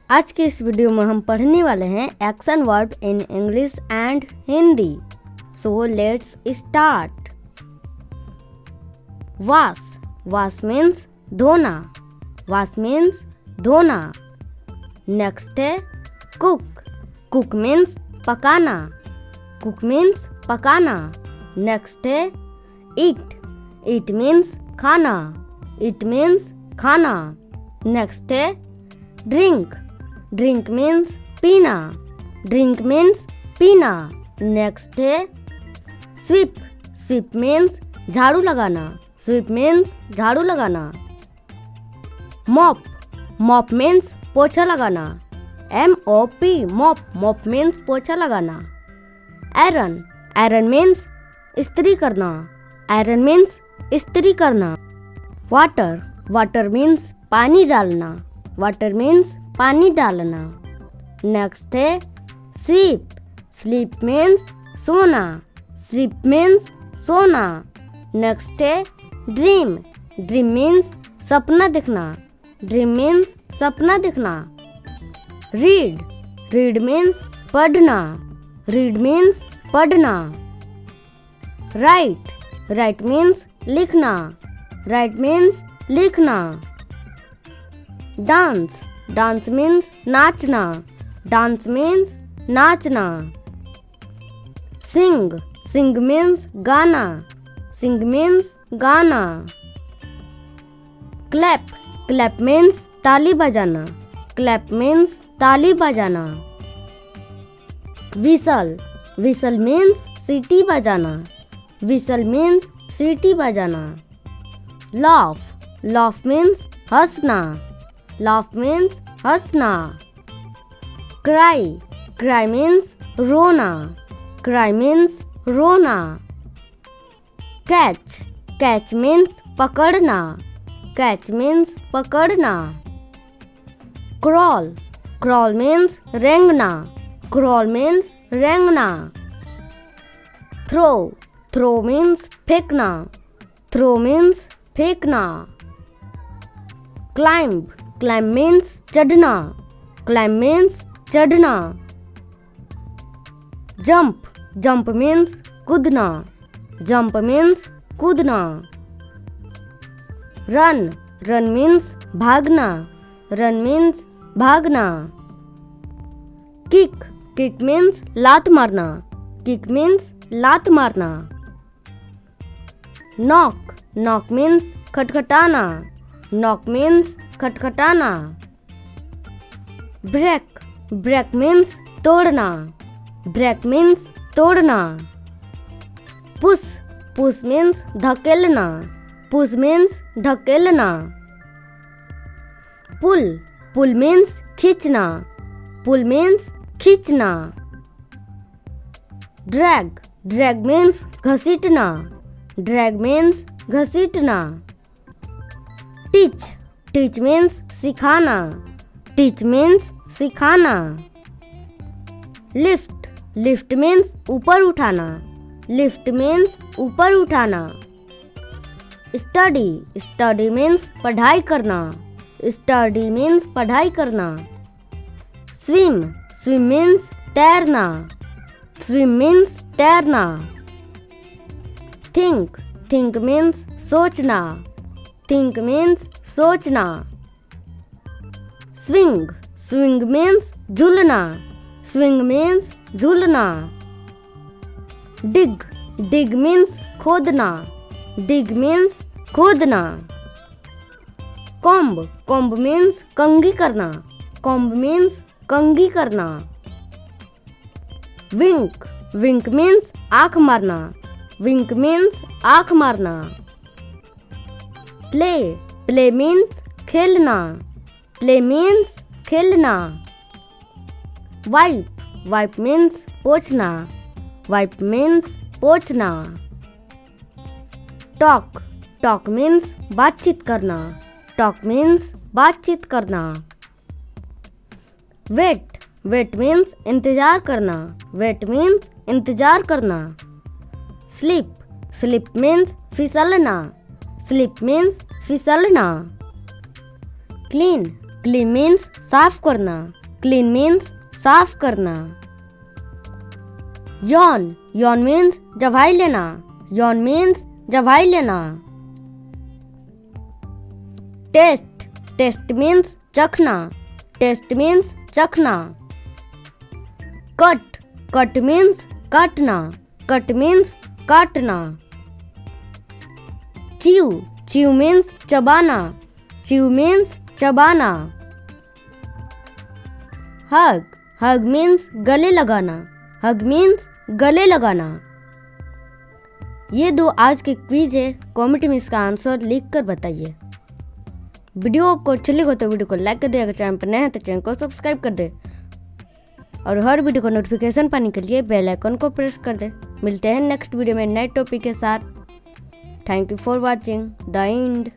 आज के इस वीडियो में हम पढ़ने वाले हैं action verb in English and Hindi. So let's start. Wash, wash means धोना, वॉश मीन्स धोना। नेक्स्ट है कुक, कुक मीन्स पकाना, कुक मीन्स पकाना। नेक्स्ट है ईट, ईट मीन्स खाना, ईट मीन्स खाना। नेक्स्ट है ड्रिंक, ड्रिंक मीन्स पीना, ड्रिंक मीन्स पीना। नेक्स्ट है स्वीप, स्वीप मीन्स झाड़ू लगाना, स्वीप मीन्स झाड़ू लगाना। मॉप, मॉप मीन्स पोछा लगाना, MOP मॉप, मॉप मीन्स पोछा लगाना। आयरन, आयरन मीन्स इस्त्री करना, आयरन मीन्स इस्त्री करना। वाटर, वाटर मीन्स पानी डालना, वाटर मीन्स पानी डालना। नेक्स्ट है स्लीप, स्लीप मीन्स सोना, स्लीप मीन्स सोना। नेक्स्ट है ड्रीम, ड्रीम मीन्स सपना देखना, ड्रीम मीन्स सपना देखना। रीड, रीड मीन्स पढ़ना, रीड मीन्स पढ़ना। राइट, राइट मीन्स लिखना, राइट मीन्स लिखना। डांस, डांस मीन्स नाचना, डांस मीन्स नाचना। सिंग, सिंग मीन्स गाना, सिंग मीन्स गाना। क्लैप, क्लैप मीन्स ताली बजाना, क्लैप मीन्स ताली बजाना। विसल, विसल मीन्स सीटी बजाना, विसल मीन्स सीटी बजाना। लाफ, लाफ मीन्स हंसना, लाफ मीन्स हंसना। क्राई, क्राई मीन्स रोना, क्राई मीन्स रोना। कैच, कैच मीन्स पकड़ना, कैच मीन्स पकड़ना। क्रॉल, क्रॉल मीन्स रेंगना, क्रॉल मीन्स रेंगना। थ्रो, थ्रो मीन्स फेंकना, थ्रो मीन्स फेंकना। क्लाइंब, क्लाइंब मीन्स चढ़ना, क्लाइंब मीन्स चढ़ना। जंप, जंप मीन्स कूदना, जंप मीन्स कूदना। रन, रन मीन्स भागना, रन मीन्स भागना। किक, किक मीन्स लात मारना, किक मीन्स लात मारना। नॉक, नॉक मीन्स खटखटाना, नॉक मीन्स खटखटाना। ब्रेक, ब्रेक मीन्स तोड़ना, ब्रेक मीन्स तोड़ना। पुश, पुश मीन्स धकेलना, पुश मीन्स धकेलना। पुल, पुल मीन्स खींचना, पुल मीन्स खींचना। ड्रैग, ड्रैग मीन्स घसीटना, ड्रैग मीन्स घसीटना। टीच, टीच मीन्स सिखाना, टीच मीन्स सिखाना। लिफ्ट, लिफ्ट मीन्स ऊपर उठाना, लिफ्ट मीन्स ऊपर उठाना। स्टडी, स्टडी मीन्स पढ़ाई करना, स्टडी मीन्स पढ़ाई करना। स्विम, स्विम मीन्स तैरना, स्विम मीन्स तैरना। थिंक, थिंक मीन्स सोचना, थिंक मीन्स सोचना। स्विंग, स्विंग मीन्स झूलना, स्विंग मीन्स झूलना। डिग, डिग मीन्स खोदना, डिग मीन्स खोदना। कॉम्ब, कॉम्ब मीन्स कंघी करना, कॉम्ब मीन्स कंघी करना। विंक, विंक मीन्स आँख मारना, विंक मीन्स आँख मारना। प्ले, प्ले मीन्स खेलना, प्ले मीन्स खेलना। वाइप, वाइप मीन्स पोंछना, वाइप मीन्स पोंछना। टॉक, टॉक मीन्स बातचीत करना, टॉक मीन्स बातचीत करना। वेट, वेट मीन्स इंतजार करना, वेट मीन्स इंतजार करना। स्लिप, स्लिप मीन्स फिसलना, स्लिप मीन्स फिसलना। क्लीन, क्लीन मीन्स साफ करना, क्लीन मीन्स साफ करना। यॉन, यॉन मीन्स जवाई लेना। यॉन मीन्स जवाई लेना। टेस्ट, टेस्ट मीन्स चखना। टेस्ट मीन्स चखना। कट, कट मीन्स काटना। कट मीन्स काटना। च्यू, च्यू मीन्स चबाना। च्यू मीन्स चबाना। हग, हग मीन्स गले लगाना। हग मीन्स गले लगाना। ये 2 आज के क्विज है। कमेंट में इसका आंसर लिख कर बताइए। वीडियो आपको अच्छी लगी हो तो वीडियो को लाइक कर दे। अगर चैनल पर नए हैं तो चैनल को सब्सक्राइब कर दे और हर वीडियो को नोटिफिकेशन पाने के लिए बेल आइकन को प्रेस कर दे। मिलते हैं नेक्स्ट वीडियो में नए टॉपिक के साथ। Thank you for watching the end.